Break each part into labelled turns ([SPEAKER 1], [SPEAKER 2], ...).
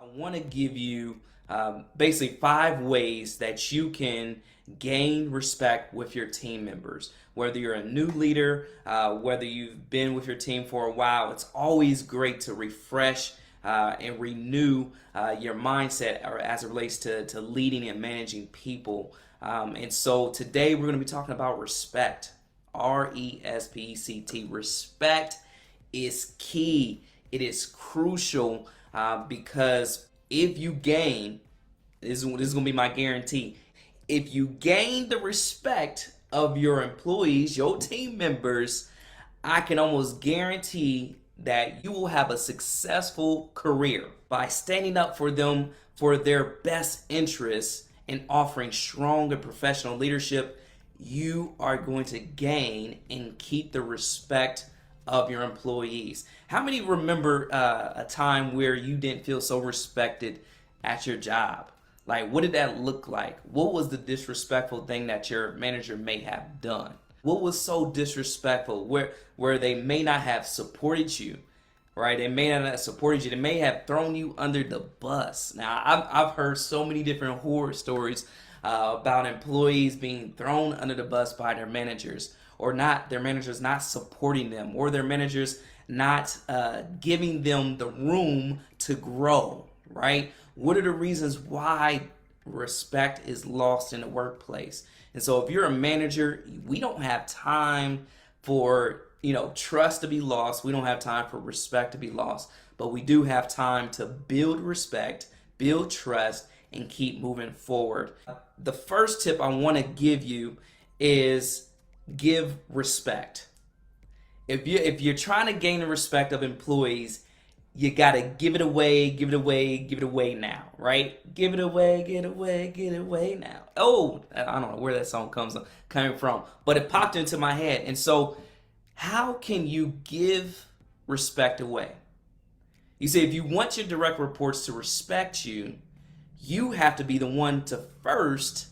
[SPEAKER 1] I want to give you basically 5 ways that you can gain respect with your team members. Whether you're a new leader, whether you've been with your team for a while, it's always great to refresh and renew your mindset as it relates to leading and managing people. And so today we're going to be talking about respect. RESPECT. Respect is key. It is crucial because if you gain, this is going to be my guarantee. If you gain the respect of your employees, your team members, I can almost guarantee that you will have a successful career by standing up for them for their best interests and offering strong and professional leadership. You are going to gain and keep the respect of your employees. How many remember a time where you didn't feel so respected at your job? Like, what did that look like? What was the disrespectful thing that your manager may have done? What was so disrespectful where they may not have supported you, right? They may not have supported you. They may have thrown you under the bus. Now, I've heard so many different horror stories about employees being thrown under the bus by their managers, or not their managers not supporting them, or their managers not giving them the room to grow, right? What are the reasons why respect is lost in the workplace? And so if you're a manager, we don't have time for, trust to be lost. We don't have time for respect to be lost, but we do have time to build respect, build trust, and keep moving forward. The first tip I want to give you is give respect. If you're trying to gain the respect of employees, you gotta give it away, give it away, give it away now, right? Give it away, get away, get away now. Oh, I don't know where that song coming from, but it popped into my head. And so, how can you give respect away? You see, if you want your direct reports to respect you, you have to be the one to first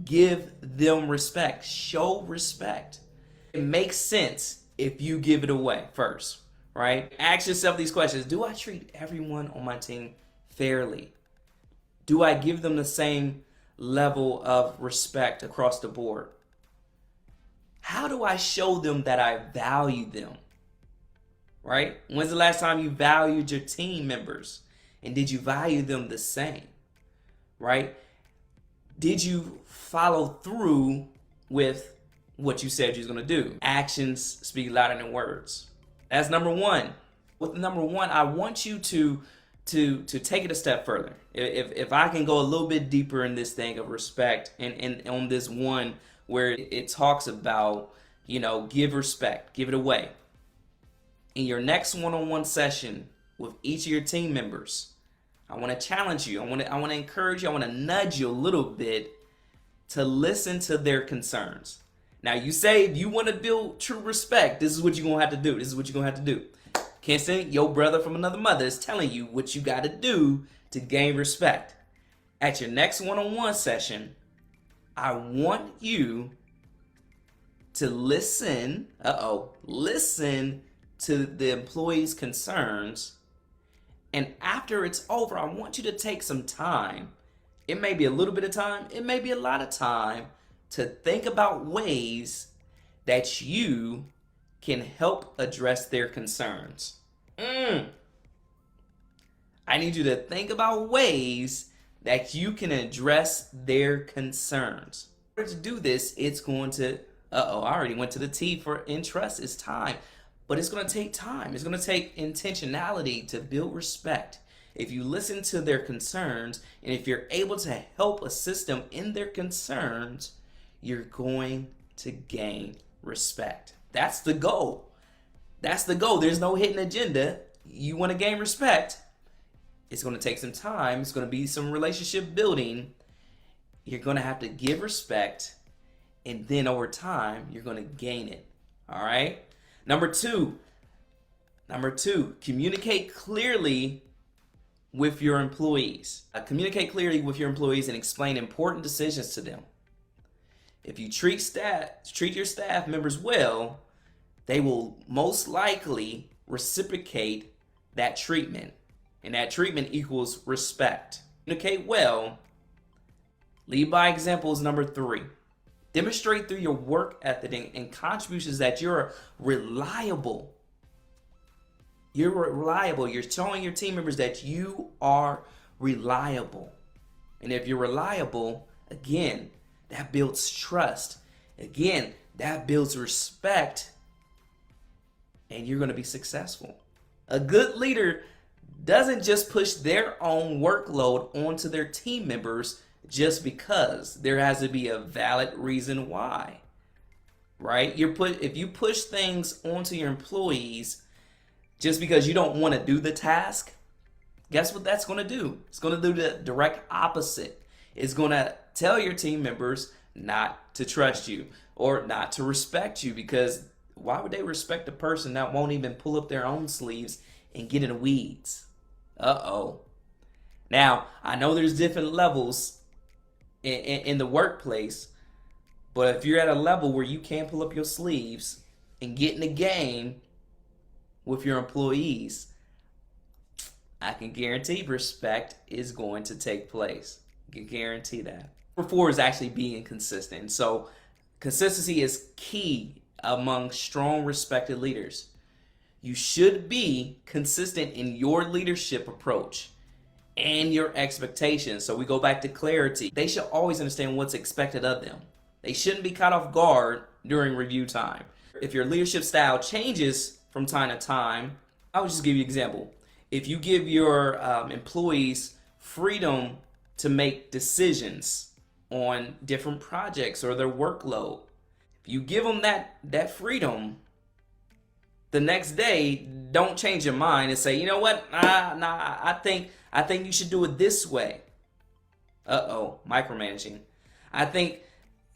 [SPEAKER 1] give them respect, show respect. It makes sense if you give it away first, right? Ask yourself these questions. Do I treat everyone on my team fairly? Do I give them the same level of respect across the board? How do I show them that I value them? Right? When's the last time you valued your team members? And did you value them the same? Right? Did you follow through with what you said you was going to do? Actions speak louder than words. That's number one. With number one, I want you to take it a step further. If I can go a little bit deeper in this thing of respect, and on this one where it talks about, give respect, give it away. In your next one-on-one session with each of your team members, I want to challenge you. I want to encourage you. I want to nudge you a little bit to listen to their concerns. Now, you say if you want to build true respect, this is what you're going to have to do. This is what you're going to have to do. Kenston, your brother from another mother, is telling you what you got to do to gain respect. At your next one-on-one session, I want you to listen to the employee's concerns. And after it's over, I want you to take some time. It may be a little bit of time. It may be a lot of time to think about ways that you can help address their concerns. I need you to think about ways that you can address their concerns. In order to do this, it's going to, I already went to the T for in trust. It's time. But it's going to take time. It's going to take intentionality to build respect. If you listen to their concerns, and if you're able to help assist them in their concerns, you're going to gain respect. That's the goal. That's the goal. There's no hidden agenda. You want to gain respect. It's going to take some time. It's going to be some relationship building. You're going to have to give respect, and then over time, you're going to gain it. All right? Number two, communicate clearly with your employees. Communicate clearly with your employees and explain important decisions to them. If you treat your staff members well, they will most likely reciprocate that treatment. And that treatment equals respect. Communicate well. Lead by example is number 3. Demonstrate through your work ethic and contributions that you're reliable. You're reliable. You're showing your team members that you are reliable. And if you're reliable, again, that builds trust. Again, that builds respect. And you're going to be successful. A good leader doesn't just push their own workload onto their team members just because. There has to be a valid reason why, right? If you push things onto your employees just because you don't want to do the task, guess what that's going to do? It's going to do the direct opposite. It's going to tell your team members not to trust you or not to respect you, because why would they respect a person that won't even pull up their own sleeves and get in the weeds? Uh-oh. Now, I know there's different levels in the workplace, but if you're at a level where you can't pull up your sleeves and get in the game with your employees, I can guarantee respect is going to take place. I can guarantee that. Number 4 is actually being consistent. So consistency is key among strong, respected leaders. You should be consistent in your leadership approach and your expectations. So we go back to clarity. They should always understand what's expected of them. They shouldn't be caught off guard during review time. If your leadership style changes from time to time, I would just give you an example. If you give your employees freedom to make decisions on different projects or their workload, if you give them that freedom, the next day, don't change your mind and say, you know what? I think you should do it this way. Uh-oh, micromanaging. I think,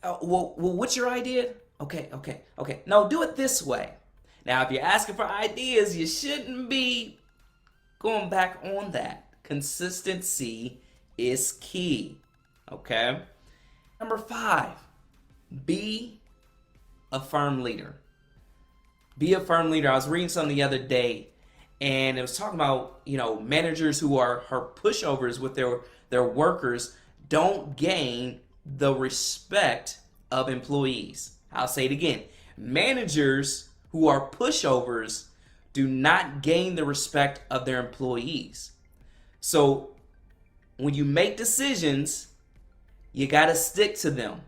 [SPEAKER 1] well, what's your idea? Okay. No, do it this way. Now, if you're asking for ideas, you shouldn't be going back on that. Consistency is key. Okay? Number 5, be a firm leader. Be a firm leader. I was reading something the other day, and it was talking about, managers who are pushovers with their workers don't gain the respect of employees. I'll say it again. Managers who are pushovers do not gain the respect of their employees. So when you make decisions, you got to stick to them.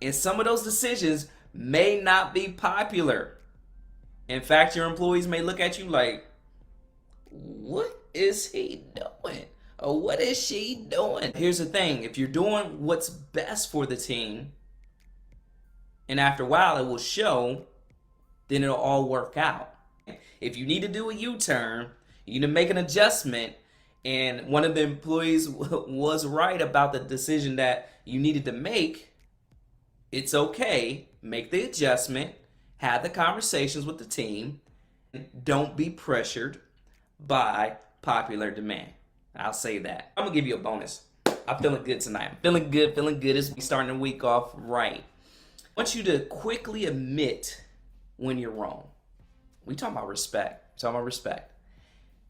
[SPEAKER 1] And some of those decisions may not be popular. In fact, your employees may look at you like, what is he doing? Or what is she doing? Here's the thing. If you're doing what's best for the team, and after a while it will show, then it'll all work out. If you need to do a U-turn, you need to make an adjustment, and one of the employees was right about the decision that you needed to make, it's okay. Make the adjustment. Have the conversations with the team. Don't be pressured by popular demand. I'll say that. I'm going to give you a bonus. I'm feeling good tonight. I'm feeling good. It's starting the week off right. I want you to quickly admit when you're wrong. We talking about respect.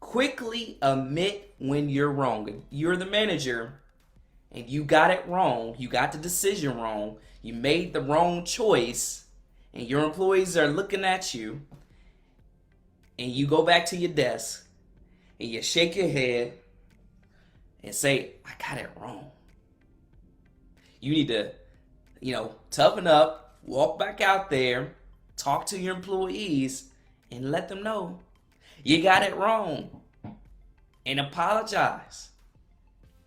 [SPEAKER 1] Quickly admit when you're wrong. If you're the manager and you got it wrong, you got the decision wrong, you made the wrong choice, and your employees are looking at you, and you go back to your desk, and you shake your head, and say, I got it wrong. You need to, toughen up, walk back out there, talk to your employees, and let them know you got it wrong. And apologize.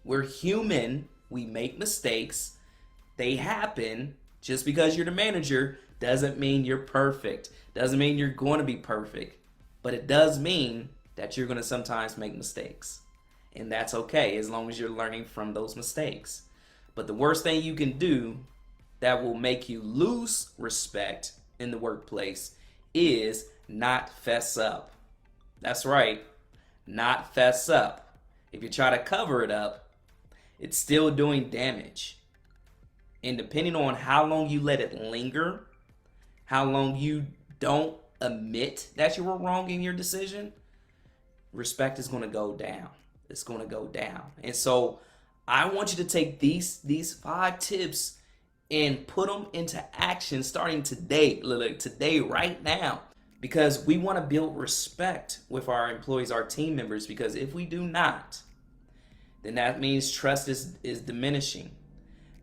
[SPEAKER 1] We're human. We make mistakes. They happen. Just because you're the manager doesn't mean you're perfect. Doesn't mean you're going to be perfect. But it does mean that you're going to sometimes make mistakes. And that's okay as long as you're learning from those mistakes. But the worst thing you can do that will make you lose respect in the workplace is not fess up. That's right. Not fess up. If you try to cover it up, it's still doing damage. And depending on how long you let it linger, how long you don't admit that you were wrong in your decision, respect is going to go down. It's going to go down. And so I want you to take these 5 tips and put them into action starting today, today, right now. Because we want to build respect with our employees, our team members. Because if we do not, then that means trust is diminishing.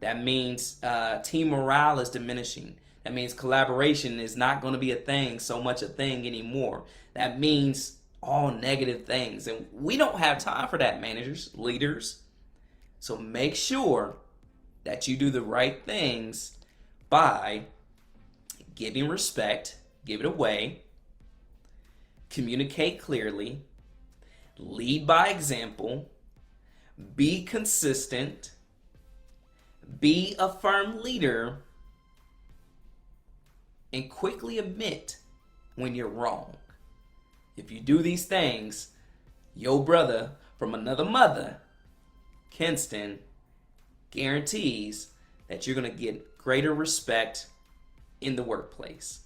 [SPEAKER 1] That means team morale is diminishing. That means collaboration is not going to be a thing, so much a thing anymore. That means all negative things. And we don't have time for that, managers, leaders. So make sure that you do the right things by giving respect, give it away, communicate clearly, lead by example, be consistent, be a firm leader, and quickly admit when you're wrong. If you do these things, your brother from another mother, Kenston, guarantees that you're going to get greater respect in the workplace.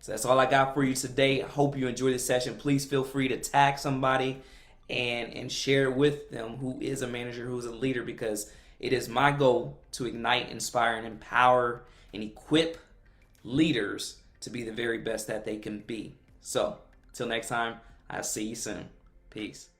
[SPEAKER 1] So that's all I got for you today. I hope you enjoyed this session. Please feel free to tag somebody and share with them who is a manager, who's a leader, because it is my goal to ignite, inspire, and empower and equip leaders to be the very best that they can be. So, till next time, I'll see you soon. Peace.